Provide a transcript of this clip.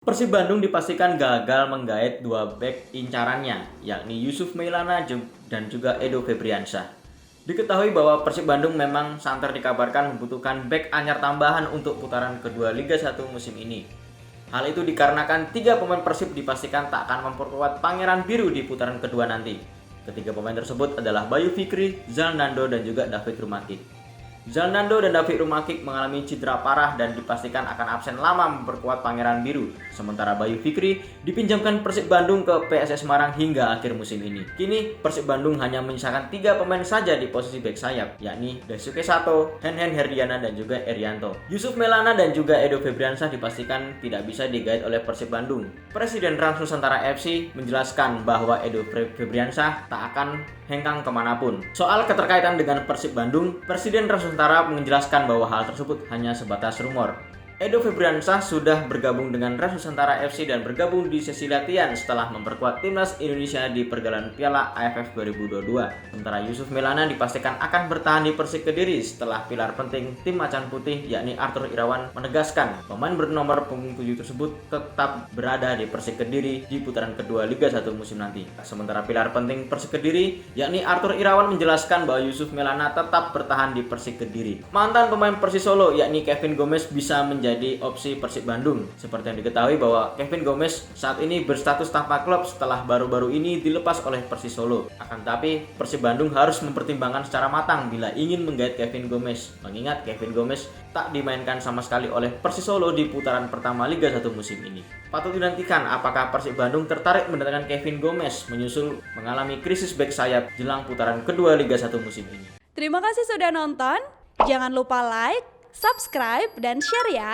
Persib Bandung dipastikan gagal menggait dua bek incarannya, yakni Yusuf Mailana dan juga Edo Febriansyah. Diketahui bahwa Persib Bandung memang santer dikabarkan membutuhkan bek anyar tambahan untuk putaran kedua Liga 1 musim ini. Hal itu dikarenakan tiga pemain Persib dipastikan tak akan memperkuat Pangeran Biru di putaran kedua nanti. Ketiga pemain tersebut adalah Bayu Fikri, Zalnando, dan juga David Rumakik. Zalnando dan David Rumakik mengalami cedera parah dan dipastikan akan absen lama memperkuat Pangeran Biru. Sementara Bayu Fikri dipinjamkan Persib Bandung ke PSS Semarang hingga akhir musim ini. Kini Persib Bandung hanya menyisakan 3 pemain saja di posisi bek sayap, yakni Daisuke Sato, Henhen Herdiana, dan juga Erianto. Yusuf Mailana dan juga Edo Febriansyah dipastikan tidak bisa digait oleh Persib Bandung. Presiden Rans Nusantara FC menjelaskan bahwa Edo Febriansyah tak akan hengkang kemanapun. Soal keterkaitan dengan Persib Bandung, Presiden Rans Nusantara menjelaskan bahwa hal tersebut hanya sebatas rumor. Edo Febriansyah sudah bergabung dengan Rans Nusantara FC dan bergabung di sesi latihan setelah memperkuat timnas Indonesia di pergelaran Piala AFF 2022. Sementara Yusuf Mailana dipastikan akan bertahan di Persik Kediri setelah pilar penting tim Macan Putih yakni Arthur Irawan menegaskan pemain bernomor punggung 7 tersebut tetap berada di Persik Kediri di putaran kedua Liga 1 musim nanti. Sementara pilar penting Persik Kediri yakni Arthur Irawan menjelaskan bahwa Yusuf Mailana tetap bertahan di Persik Kediri. Mantan pemain Persis Solo yakni Kevin Gomez bisa menjadi opsi Persib Bandung. Seperti yang diketahui bahwa Kevin Gomez saat ini berstatus tanpa klub setelah baru-baru ini dilepas oleh Persis Solo. Akan tetapi Persib Bandung harus mempertimbangkan secara matang bila ingin menggait Kevin Gomez. Mengingat Kevin Gomez tak dimainkan sama sekali oleh Persis Solo di putaran pertama Liga 1 musim ini. Patut dinantikan apakah Persib Bandung tertarik mendatangkan Kevin Gomez menyusul mengalami krisis bek sayap jelang putaran kedua Liga 1 musim ini. Terima kasih sudah nonton. Jangan lupa like, subscribe, dan share ya.